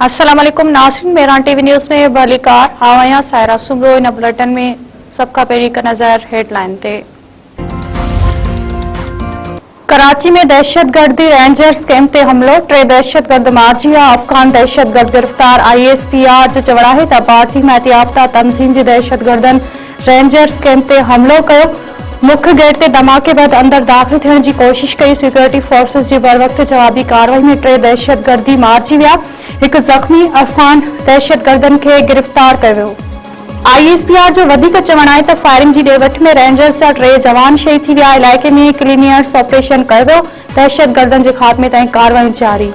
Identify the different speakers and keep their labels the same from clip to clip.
Speaker 1: अस्सलाम वालेकुम नाज़रीन, मेहरान टीवी न्यूज़ में बलिकार आवाया सायरा सुमरो इन बुलेटिन में सबका पहिरीं हिक नज़र हेडलाइन ते। कराची में दहशतगर्दी रेंजर्स कैंप ते हमलो, 3 दहशतगर्द मारिजी विया। अफगान दहशतगर्द गिरफ्तार। ISPR जो चवण आहे त भारतीय हिमायत याफ़्ता तंज़ीम जी दहशतगर्दन रेंजर्स कैंप ते हमलो कयो। मुख्य गेट ते धमाके बैदि अंदर दाख़िल थियण जी कोशिश कई। सिक्योरिटी फोर्सेस जी बरवक़्त जवाबी कार्रवाई में 3 दहशतगर्दी मारिजी विया। एक जख्मी अफगान दहशतगर्दन के गिरफ्तार किया वियो। ISPR जो वधीक चवण आहे त फायरिंग जी ॾे वठ में रेंजर्स जा 3 जवान शहीद थी विया। इलाइक़े में क्लीनियर्स ऑपरेशन कयो वियो। दहशतगर्दन जे खात्मे ताईं कार्रवाई जारी।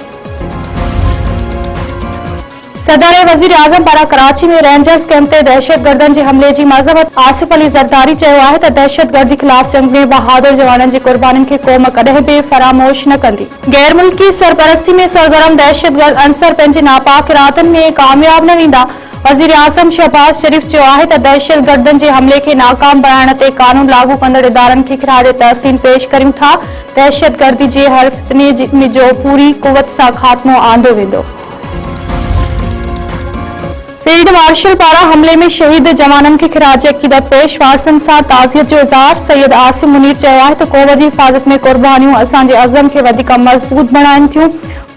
Speaker 1: सदर वज़ीर आज़म पारां कराची में रेंजर्स कैंप ते दहशतगर्दन जे हमले जी मज़म्मत। आसिफ अली ज़रदारी चयो आहे त दहशतगर्दी ख़िलाफ़ जंग में बहादुर जवाननि जी कुर्बानियुनि खे क़ौम कॾहिं बि फरामोश न कंदी। गैर मुल्की सरपरस्ती में सरगर्म दहशतगर्द अंसर पंहिंजे नापाक इरादनि में कामयाब न वेंदा। वज़ीर आज़म शहबाज शरीफ़ चयो आहे त दहशतगर्दनि जे हमले खे नाकाम बणाइण ते कानून लागू कंदड़ इदारनि खे ख़िराज तहसीन पेश करियूं था। दहशतगर्दी जे हर फितने जो पूरी कुवत सां ख़ात्मो आंदो वेंदो। फील्ड मार्शल पारां हमले में शहीद जवाननि खे ख़िराज अक़ीदत पेश। वारसनि सां ताज़ियत जो इज़हार। सैयद आसिम मुनीर चयो आहे त क़ौम जी हिफ़ाज़त में क़ुर्बानियूं असांजे अज़म खे वधीक मज़बूत बणाइनि थियूं।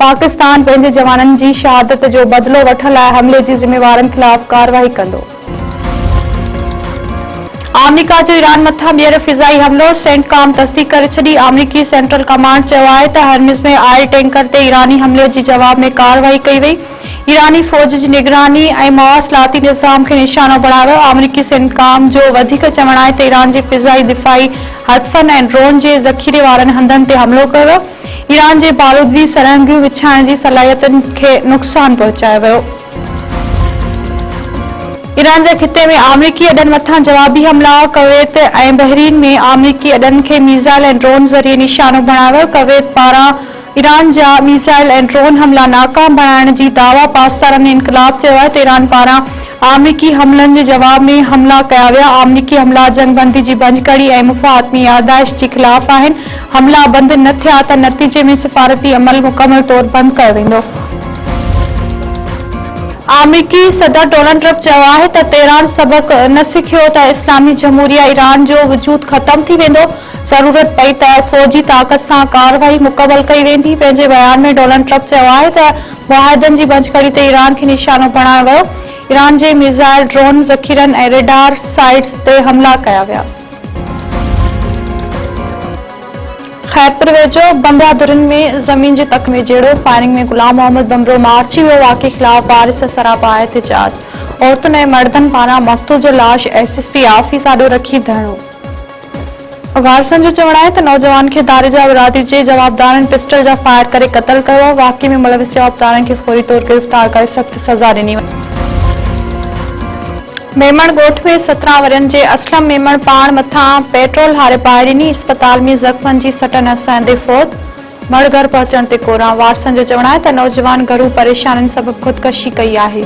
Speaker 1: पाकिस्तान पंहिंजे जवाननि जी शहादत जो बदिलो वठण लाइ हमले जी ज़िम्मेवारनि ख़िलाफ़ कार्रवाई कंदो। अमेरिका जो ईरान मथां ॿीहर फ़िज़ाई हमलो। सेंटकॉम तस्दीक़ करे छॾी। अमेरिकी सेंट्रल कमांड चयो आहे त हर्मिज़ में आयल टैंकर ते ईरानी हमले जी जवाब में कार्रवाई कई वई। ईरानी फ़ौज जी निगरानी ऐं मवासिलाती निज़ाम खे निशानो बणायो वियो। अमेरिकी सेंटकॉम जो वधीक चवण आहे त ईरान जे फ़िज़ाई दिफ़ाई हदफ़नि ऐं ड्रोन जे ज़ख़ीरे वारनि हंधनि ते हमलो कयो वियो। ईरान जे बारूदी सरंगियूं विछाइण जी सलाहियतुनि खे नुक़सान पहुचायो वियो। ईरान जे खिते में अमेरिकी अॾनि मथां जवाबी हमला। कवैत ऐं बहरीन में अमेरिकी अॾनि खे मीज़ाइल ऐं ड्रोन ज़रिए निशानो बणायो वियो। कवैत पारां ईरान जा मीज़ाइल ऐं ड्रोन हमला नाकाम बणाइण जी दावा पासदारनि ने इनक़लाब चयो आहे त ईरान पारां अमेरिकी हमलनि जे जवाब में हमला कया विया। अमेरिकी हमला जंगबंदी जी भञकड़ी ऐं मुफ़ाहतमी याददाश्त जे ख़िलाफ़ आहिनि। हमला बंदि न थिया त नतीजे में सिफ़ारती अमल मुकमल तौर बंदि कयो वेंदो। अमेरिकी सदर डोनाल्ड ट्रम्प चयो आहे त तेहरान सबक़ न सिखियो त इस्लामी जमहूरिया ईरान जो वजूद ख़तम थी वेंदो। ज़रूरत पई त फ़ौजी ताक़त सां कार्रवाई मुकमल कई वेंदी। पंहिंजे बयान में डोनाल्ड ट्रम्प चयो आहे त मुआहिदनि जी भञकड़ी ते ईरान खे निशानो बणायो वियो। ईरान जे मिज़ाइल ड्रोन ज़ख़ीरनि ऐं रेडार साइट्स ते हमला कया विया। खैबर वेझो बंदादुरनि में ज़मीन जे तक में जेड़ो फायरिंग में गुलाम मोहम्मद बमरो मारिजी वियो। वाक़े ख़िलाफ़ वारिस सरापा एहतिजाज। औरतुनि ऐं मर्दनि पारां मक़तूल जो लाश SSP ऑफिस आॾो रखी धरणो। वारसनि जो चवण आहे त नौजवान खे धारे जा विरादी जे जवाबदारनि पिस्टल जा फायर करे क़त्ल कयो। वाक़े में मुलविस जवाबदारनि खे फौरी तौर गिरफ़्तार करे सख़्त सज़ा ॾिनी वई। मेमण ॻोठ में 17 वरनि जे असलम मेमण पाण मथां पेट्रोल हारे पाए ॾिनी। इस्पताल में ज़ख़्मनि जी सटनि हसाईंदे फ़ौत। मड़ घर पहुचण ते कोरां। वारसनि जो चवण आहे त नौजवान घरू परेशानियुनि सबबि ख़ुदकशी कई आहे।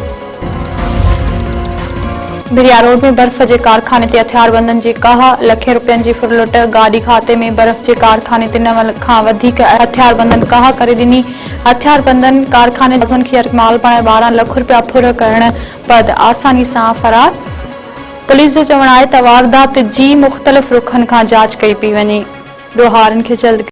Speaker 1: बिरिया रोड में बर्फ़ जे कारखाने ते हथियारबंदनि जी काह। लखें रुपयनि जी फुरलुट। गाॾी खाते में बर्फ़ जे कारखाने ते 9 खां वधीक हथियारबंदनि काह करे ॾिनी। हथियारबंदनि कारखाने जे मुलाज़िमनि खे माल बणाए 12 लख रुपया फुर करण बैदि आसानी सां फरार। पुलिस जो चवण आहे त वारदात जी मुख़्तलिफ़ रुखनि खां जांच कई पई वञे। ॾोहारनि खे जल्द